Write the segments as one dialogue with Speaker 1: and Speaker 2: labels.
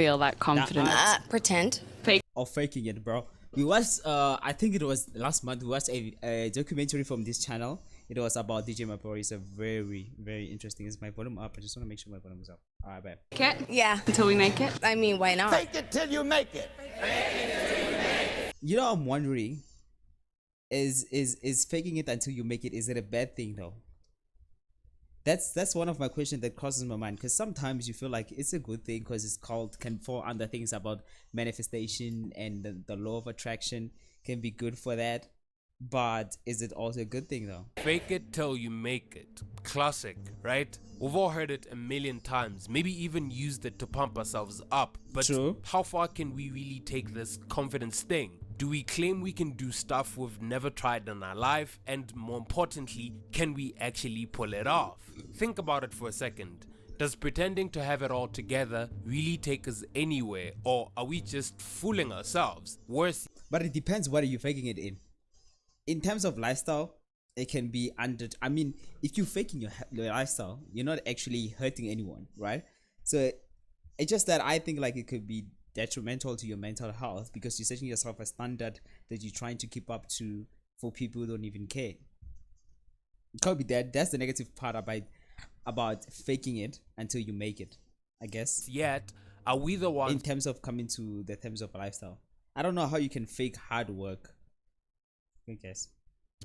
Speaker 1: feel that confident.
Speaker 2: Pretend.
Speaker 3: Or faking it, bro. We watched, I think it was last month, we watched a documentary from this channel. It was about DJ Mapori. It's a very, very interesting. Is my volume up? I just want to make sure my volume is up. All right, babe.
Speaker 1: It
Speaker 2: Yeah.
Speaker 1: until we make it.
Speaker 2: I mean, why not?
Speaker 4: Fake it till you make it.
Speaker 3: You know, I'm wondering, is faking it until you make it, is it a bad thing though? That's one of my questions that crosses my mind, because sometimes you feel like it's a good thing because it's can fall under things about manifestation, and the law of attraction can be good for that. But is it also a good thing though?
Speaker 5: Fake it till you make it. Classic, right? We've all heard it a million times, maybe even used it to pump ourselves up. But
Speaker 3: True.
Speaker 5: How far can we really take this confidence thing? Do we claim we can do stuff we've never tried in our life? And more importantly, can we actually pull it off? Think about it for a second. Does pretending to have it all together really take us anywhere? Or are we just fooling ourselves? Worse.
Speaker 3: But it depends what are you faking it in. In terms of lifestyle, it can be under. I mean, if you're faking your lifestyle, you're not actually hurting anyone, right? So it's just that I think like it could be detrimental to your mental health, because you're setting yourself a standard that you're trying to keep up to for people who don't even care. It could be that. That's the negative part about faking it until you make it, I guess.
Speaker 5: Yet, are we the ones
Speaker 3: in terms of coming to the terms of lifestyle? I don't know how you can fake hard work. I guess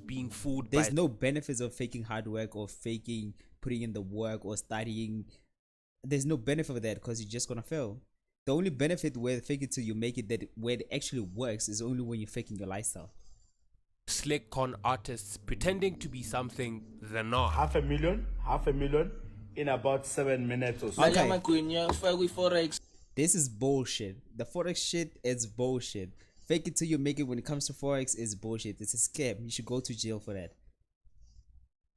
Speaker 5: being fooled?
Speaker 3: There's no benefits of faking hard work or faking putting in the work or studying. There's no benefit of that, because you're just gonna fail. The only benefit where fake it till you make it, that where it actually works, is only when you're faking your lifestyle.
Speaker 5: Slick con artists pretending to be something they're not.
Speaker 4: Half a million in about 7 minutes or so.
Speaker 3: Okay.
Speaker 6: Forex.
Speaker 3: This is bullshit. The Forex shit is bullshit. Fake it till you make it when it comes to Forex is bullshit. It's a scam. You should go to jail for that.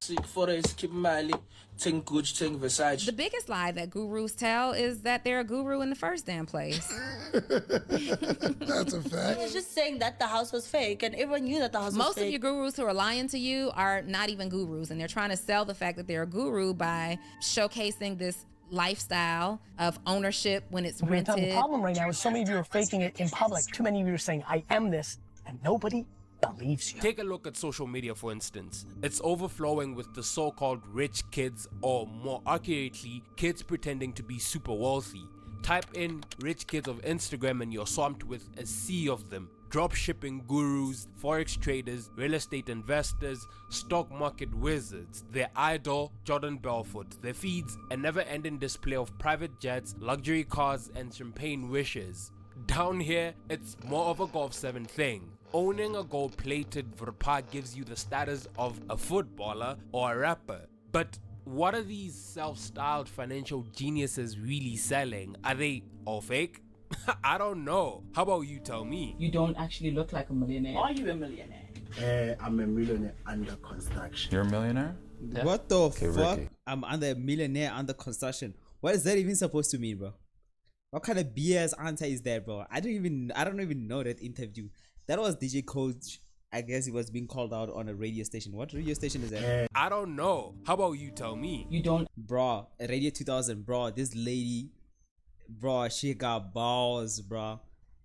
Speaker 6: Forex, keep money, take Gucci, take Versace.
Speaker 7: The biggest lie that gurus tell is that they're a guru in the first damn place.
Speaker 8: That's a fact.
Speaker 9: I was just saying that the house was fake, and everyone knew that the house was fake.
Speaker 7: Most of your gurus who are lying to you are not even gurus, and they're trying to sell the fact that they're a guru by showcasing this lifestyle of ownership when it's rented.
Speaker 10: The problem right now is so many of you are faking it in public. Too many of you are saying, I am this, and nobody believes you.
Speaker 5: Take a look at social media, for instance. It's overflowing with the so-called rich kids, or more accurately, kids pretending to be super wealthy. Type in rich kids of Instagram and you're swamped with a sea of them. Drop shipping gurus, forex traders, real estate investors, stock market wizards. Their idol, Jordan Belfort. Their feeds, a never-ending display of private jets, luxury cars, and champagne wishes. Down here, it's more of a Golf 7 thing. Owning a gold-plated Verpa gives you the status of a footballer or a rapper. But what are these self-styled financial geniuses really selling? Are they all fake? I don't know. How about you tell me?
Speaker 6: You don't actually look like a millionaire. Are you a millionaire?
Speaker 4: I'm a millionaire under construction.
Speaker 11: You're a millionaire?
Speaker 6: Yeah.
Speaker 3: What the fuck?
Speaker 11: Ricky.
Speaker 3: I'm under a millionaire under construction. What is that even supposed to mean, bro? What kind of BS answer is that, bro? I don't even know that interview. That was DJ Coach. I guess he was being called out on a radio station. What radio station is that?
Speaker 5: I don't know. How about you tell me?
Speaker 6: You don't.
Speaker 3: Bro, Radio 2000, bro. This lady, bro, she got balls, bro.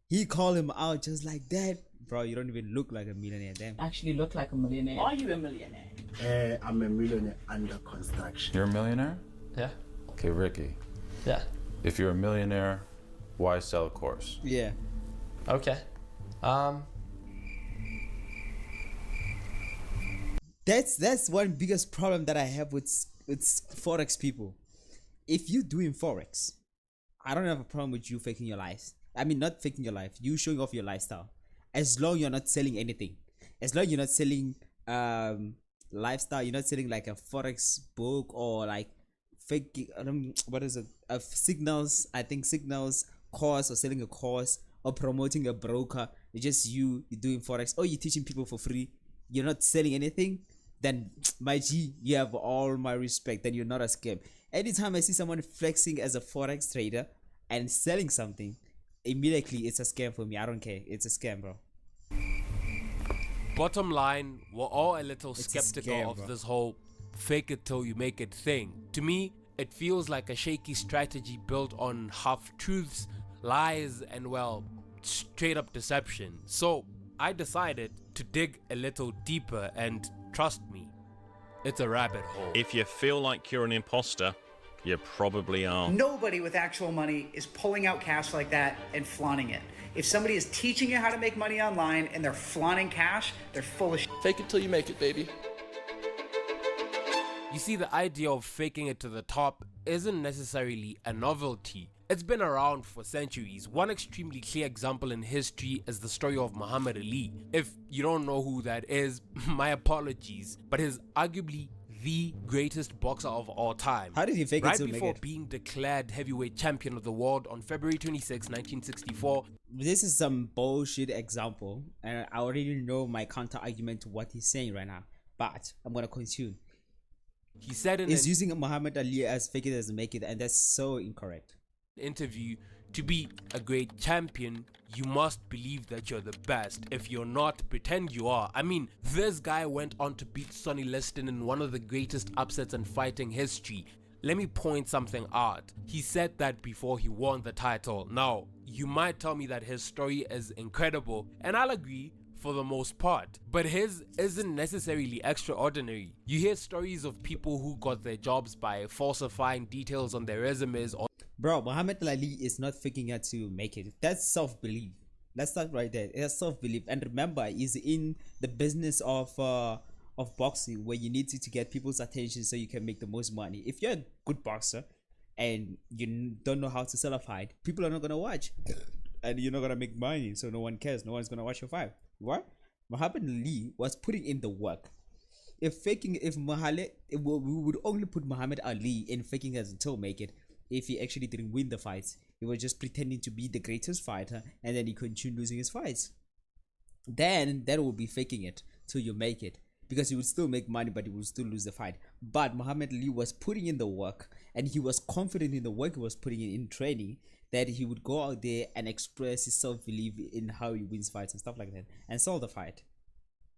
Speaker 3: He called him out just like that. Bro, you don't even look like a millionaire, damn.
Speaker 6: Actually look like a millionaire. Are you a millionaire?
Speaker 4: I'm a millionaire under construction.
Speaker 11: You're a millionaire?
Speaker 6: Yeah.
Speaker 11: Okay, Ricky.
Speaker 6: Yeah.
Speaker 11: If you're a millionaire, why sell a course?
Speaker 3: Yeah.
Speaker 6: Okay.
Speaker 3: That's one biggest problem that I have with Forex people. If you're doing Forex, I don't have a problem with you faking your life. I mean, not faking your life, you showing off your lifestyle. As long you're not selling anything. As long you're not selling lifestyle, you're not selling like a Forex book or like fake what is it? Signals, I think Signals course, or selling a course, or promoting a broker. It's just you're doing Forex, or you're teaching people for free. You're not selling anything. Then my G, you have all my respect. Then you're not a scam. Anytime I see someone flexing as a Forex trader and selling something, immediately it's a scam for me. I don't care. It's a scam, bro.
Speaker 5: Bottom line, we're all a little
Speaker 3: It's a
Speaker 5: skeptical
Speaker 3: scam,
Speaker 5: of
Speaker 3: bro.
Speaker 5: this whole fake it till you make it thing. To me, it feels like a shaky strategy built on half-truths, lies, and well, straight up deception. So I decided to dig a little deeper, and trust me, it's a rabbit hole.
Speaker 1: If you feel like you're an imposter, you probably are.
Speaker 2: Nobody with actual money is pulling out cash like that and flaunting it. If somebody is teaching you how to make money online and they're flaunting cash, they're full of shit.
Speaker 8: Fake it till you make it, baby.
Speaker 5: You see, the idea of faking it to the top isn't necessarily a novelty. It's been around for centuries. One extremely clear example in history is the story of Muhammad Ali. If you don't know who that is, my apologies, but he's arguably the greatest boxer of all time.
Speaker 3: How did he fake it to make it?
Speaker 5: Right before being declared heavyweight champion of the world on February 26, 1964.
Speaker 3: This is some bullshit example, and I already know my counter argument to what he's saying right now, but I'm gonna continue.
Speaker 5: He said
Speaker 3: he's using Muhammad Ali as fake it as make it, and that's so incorrect.
Speaker 5: Interview, to be a great champion, you must believe that you're the best. If you're not, pretend you are. I mean, this guy went on to beat Sonny Liston in one of the greatest upsets in fighting history. Let me point something out. He said that before he won the title. Now, you might tell me that his story is incredible, and I'll agree for the most part, but his isn't necessarily extraordinary. You hear stories of people who got their jobs by falsifying details on their resumes or...
Speaker 3: Bro, Muhammad Ali is not faking it to make it. That's self-belief. That's not right there. It's self-belief. And remember, he's in the business of boxing, where you need to get people's attention so you can make the most money. If you're a good boxer and you don't know how to sell a fight, people are not gonna watch, and you're not gonna make money, so no one cares. No one's gonna watch your fight. What? Muhammad Ali was putting in the work. We would only put Muhammad Ali in faking as until make it if he actually didn't win the fights. He was just pretending to be the greatest fighter, and then he continued losing his fights. Then that would be faking it till you make it, because he would still make money, but he would still lose the fight. But Muhammad Ali was putting in the work, and he was confident in the work he was putting in training, that he would go out there and express his self-belief in how he wins fights and stuff like that, and sell the fight.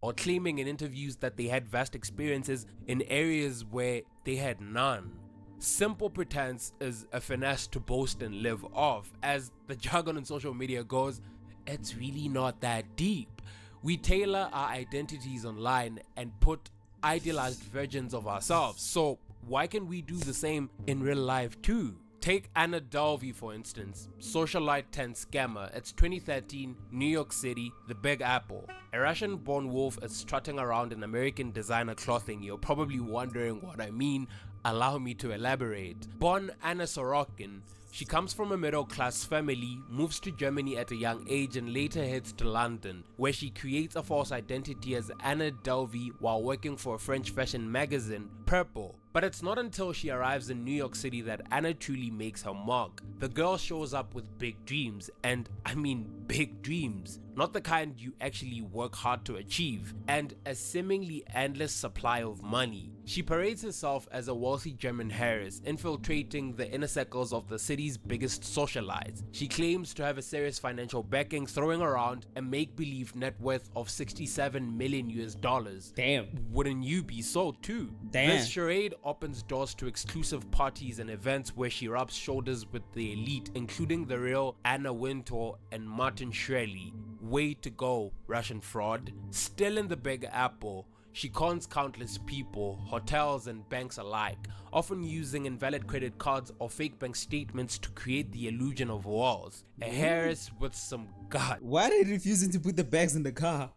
Speaker 5: Or claiming in interviews that they had vast experiences in areas where they had none. Simple pretense is a finesse to boast and live off. As the jargon on social media goes, it's really not that deep. We tailor our identities online and put idealized versions of ourselves. So why can't we do the same in real life too? Take Anna Delvey for instance, socialite 10 scammer. It's 2013, New York City, the Big Apple. A Russian-born wolf is strutting around in American designer clothing. You're probably wondering what I mean. Allow me to elaborate. Born Anna Sorokin, she comes from a middle-class family, moves to Germany at a young age, and later heads to London, where she creates a false identity as Anna Delvey while working for a French fashion magazine, Purple. But it's not until she arrives in New York City that Anna truly makes her mark. The girl shows up with big dreams, and I mean big dreams, not the kind you actually work hard to achieve, and a seemingly endless supply of money. She parades herself as a wealthy German heiress, infiltrating the inner circles of the city's biggest socialites. She claims to have a serious financial backing, throwing around a make-believe net worth of $67 million US.
Speaker 3: Damn.
Speaker 5: Wouldn't you be so too?
Speaker 3: Damn.
Speaker 5: This charade opens doors to exclusive parties and events where she rubs shoulders with the elite, including the real Anna Wintour and Martin Shkreli. Way to go, Russian fraud. Still in the Big Apple, she cons countless people, hotels and banks alike, often using invalid credit cards or fake bank statements to create the illusion of wealth. A heiress with some gut.
Speaker 3: Why are they refusing to put the bags in the car?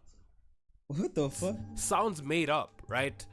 Speaker 3: What the fuck?
Speaker 5: Sounds made up, right?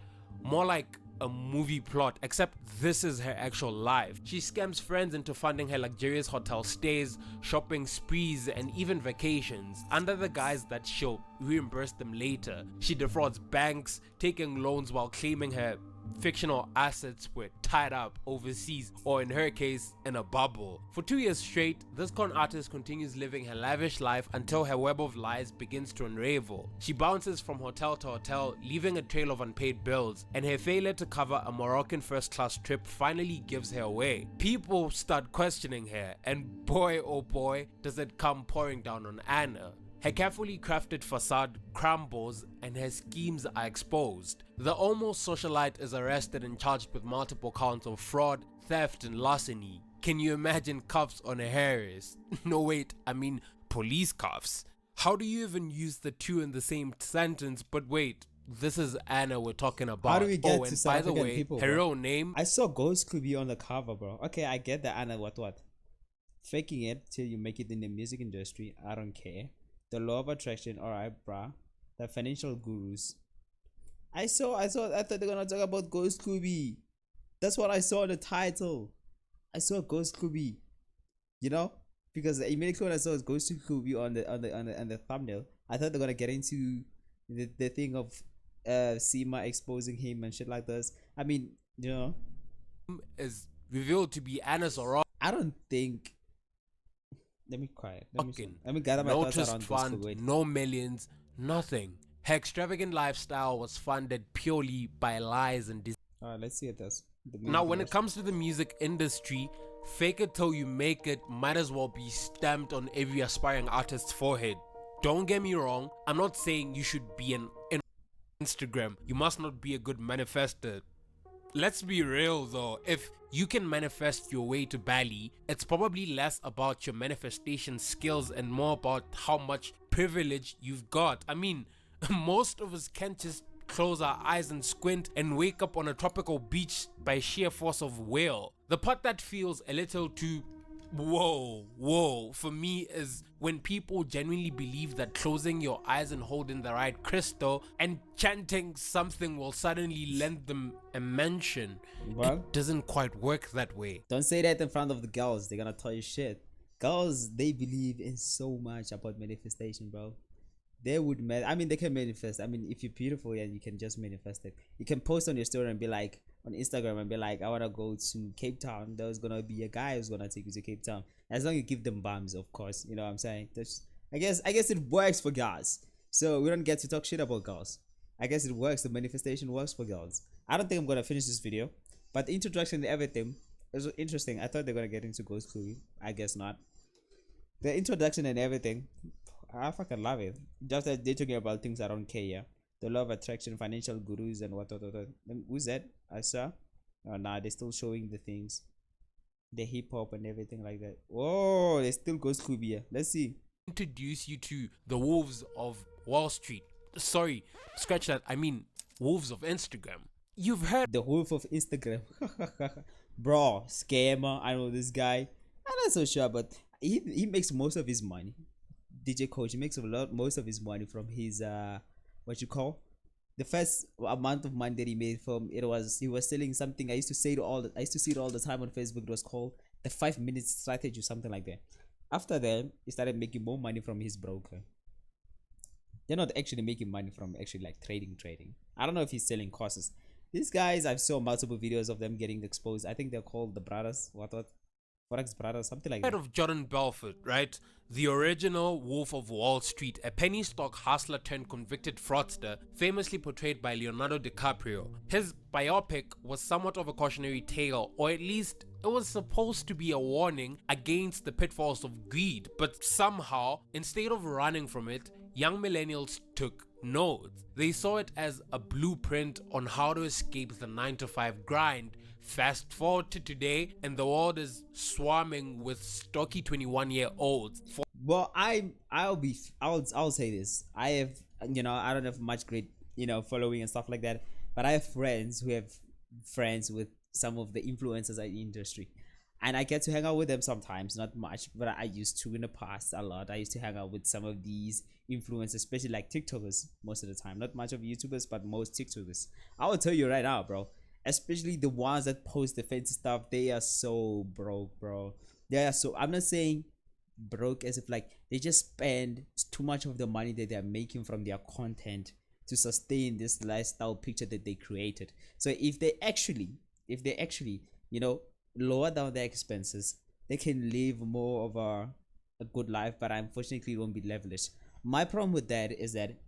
Speaker 5: More like a movie plot, except this is her actual life. She scams friends into funding her luxurious hotel stays, shopping sprees, and even vacations, under the guise that she'll reimburse them later. She defrauds banks, taking loans while claiming her fictional assets were tied up overseas, or in her case, in a bubble. For 2 years straight, this con artist continues living her lavish life until her web of lies begins to unravel. She bounces from hotel to hotel, leaving a trail of unpaid bills, and her failure to cover a Moroccan first-class trip finally gives her away. People start questioning her, and boy oh boy does it come pouring down on Anna. Her carefully crafted facade crumbles and her schemes are exposed. The almost socialite is arrested and charged with multiple counts of fraud, theft and larceny. Can you imagine cuffs on a Harris? No, wait, I mean police cuffs. How do you even use the two in the same sentence? But wait, this is Anna we're talking about.
Speaker 3: How do we get
Speaker 5: oh,
Speaker 3: to
Speaker 5: and
Speaker 3: South
Speaker 5: by the
Speaker 3: African
Speaker 5: way,
Speaker 3: people,
Speaker 5: her
Speaker 3: bro?
Speaker 5: real name.
Speaker 3: I saw Ghost Hlubi on the cover, bro. Okay, I get that, Anna. What? Faking it till you make it in the music industry. I don't care. The law of attraction. All right, bruh. The financial gurus. I thought they were gonna talk about Ghost Hlubi. That's what I saw in the title. I saw Ghost Hlubi. You know, because immediately when I saw Ghost Hlubi on the thumbnail, I thought they're gonna get into the thing of Sima exposing him and shit like this. I mean, you know,
Speaker 5: Is revealed to be Anna Sorokin.
Speaker 3: I don't think. Let me quiet. Let me gather my
Speaker 5: No
Speaker 3: thoughts
Speaker 5: trust
Speaker 3: around
Speaker 5: fund,
Speaker 3: Ghost Hlubi.
Speaker 5: no millions, nothing. Her extravagant lifestyle was funded purely by lies and
Speaker 3: Alright, let's see what this.
Speaker 5: Now, when it comes to the music industry, fake it till you make it might as well be stamped on every aspiring artist's forehead. Don't get me wrong, I'm not saying you should be an Instagram. You must not be a good manifester. Let's be real though, if you can manifest your way to Bali, it's probably less about your manifestation skills and more about how much privilege you've got. I mean, most of us can't just close our eyes and squint and wake up on a tropical beach by sheer force of will. The part that feels a little too whoa for me is when people genuinely believe that closing your eyes and holding the right crystal and chanting something will suddenly lend them a mention.
Speaker 3: Well,
Speaker 5: it doesn't quite work that way.
Speaker 3: don't say that in front of the girls. They're gonna tell you shit. Girls, they believe in so much about manifestation, bro. They would I mean, they can manifest. I mean, if you're beautiful, yeah, you can just manifest it. You can post on your story and be like, on Instagram and be like, I want to go to Cape Town. There's gonna be a guy who's gonna take you to Cape Town, as long as you give them bums, of course. You know what I'm saying? I guess it works for guys, so we don't get to talk shit about girls. I guess it works. The manifestation works for girls. I don't think I'm gonna finish this video, but the introduction and everything is interesting. I thought they're gonna get into Ghost Hlubi. I guess not. The introduction and everything, I fucking love it. Just that they're talking about things I don't care. Yeah? The law of attraction, financial gurus, and what. Who's that? I saw. Oh, nah, they're still showing the things, the hip hop and everything like that. Whoa, they still Ghost Hlubi. Yeah. Let's see.
Speaker 5: Introduce you to the wolves of Wall Street. Sorry, scratch that. I mean, wolves of Instagram. You've heard
Speaker 3: the wolf of Instagram. Bro, scammer. I know this guy. I'm not so sure, but he makes most of his money. DJ Coach, he makes most of his money from his what you call, the first amount of money that he made from it was he was selling something. I used to see it all the time on Facebook. It was called the 5-minute strategy or something like that. After that, he started making more money from his broker. They're not actually making money from actually like trading. I don't know if he's selling courses. These guys, I've saw multiple videos of them getting exposed. I think they're called the brothers. What? Forex brothers, something like that.
Speaker 5: Of Jordan Belfort, right? The original Wolf of Wall Street, a penny stock hustler turned convicted fraudster, famously portrayed by Leonardo DiCaprio. His biopic was somewhat of a cautionary tale, or at least it was supposed to be a warning against the pitfalls of greed, but somehow, instead of running from it, young millennials took notes. They saw it as a blueprint on how to escape the 9-to-5 grind. Fast forward to today, and the world is swarming with stocky 21-year-olds.
Speaker 3: Well, I'll say this. I have, I don't have much great, following and stuff like that, but I have friends who have friends with some of the influencers in the industry, and I get to hang out with them sometimes, not much, but I used to in the past a lot. I used to hang out with some of these influencers, especially like TikTokers most of the time. Not much of YouTubers, but most TikTokers. I will tell you right now, bro. Especially the ones that post the fancy stuff, they are so broke, bro. They are so, I'm not saying broke as if like they just spend too much of the money that they're making from their content to sustain this lifestyle picture that they created. So if they actually lower down their expenses, they can live more of a good life, but unfortunately it won't be leveraged. My problem with that is that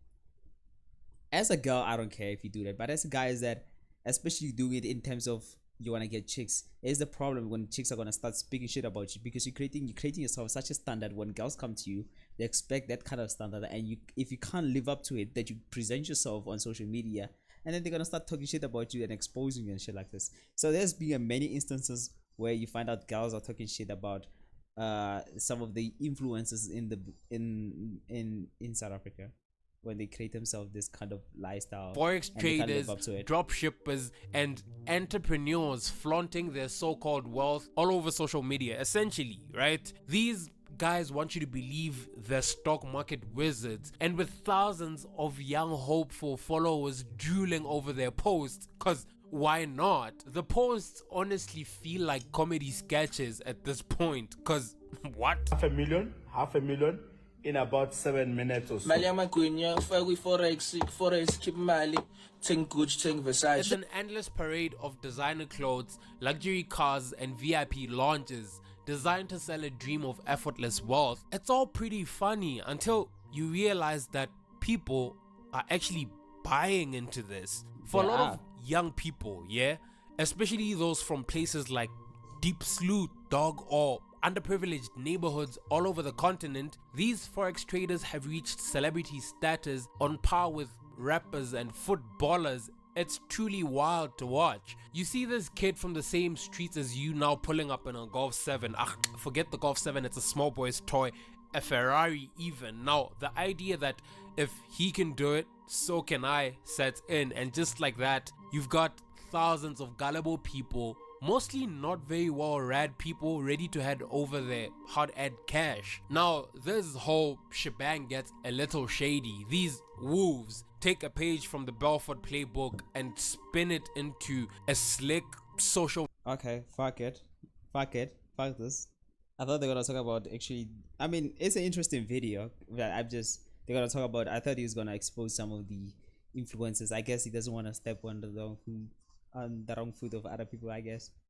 Speaker 3: as a girl, I don't care if you do that, but as a guy, is that especially doing it in terms of you want to get chicks, is the problem when chicks are going to start speaking shit about you, because you're creating yourself such a standard. When girls come to you, they expect that kind of standard, and if you can't live up to it, that you present yourself on social media, and then they're going to start talking shit about you and exposing you and shit like this. So there's been many instances where you find out girls are talking shit about some of the influences in the in South Africa when they create themselves this kind of lifestyle.
Speaker 5: Forex
Speaker 3: and they can't
Speaker 5: traders,
Speaker 3: live up to it.
Speaker 5: drop shippers, and entrepreneurs flaunting their so-called wealth all over social media, essentially, right? These guys want you to believe they're stock market wizards, and with thousands of young hopeful followers drooling over their posts, cause why not? The posts honestly feel like comedy sketches at this point, cause what?
Speaker 4: Half a million in about 7 minutes or so.
Speaker 6: Mali amagwinya ufaka forex keep mali ting Gucci ting Versace.
Speaker 5: It's an endless parade of designer clothes, luxury cars, and VIP lounges designed to sell a dream of effortless wealth. It's all pretty funny until you realize that people are actually buying into this. For a lot of young people, yeah, especially those from places like Deep Sloot, Dog, or underprivileged neighborhoods all over the continent, these forex traders have reached celebrity status on par with rappers and footballers. It's truly wild to watch. You see this kid from the same streets as you now pulling up in a Golf 7. Forget the Golf 7, it's a small boy's toy. A Ferrari even. Now, the idea that if he can do it, so can I sets in. And just like that, you've got thousands of gullible people, mostly not very well read people, ready to head over their hard-earned cash. Now, this whole shebang gets a little shady. These wolves take a page from the Belfort playbook and spin it into a slick social.
Speaker 3: Okay, fuck this. I thought they were gonna talk about actually. I mean, it's an interesting video. They're gonna talk about. I thought he was gonna expose some of the influences. I guess he doesn't want to step on the wrong foot of other people, I guess.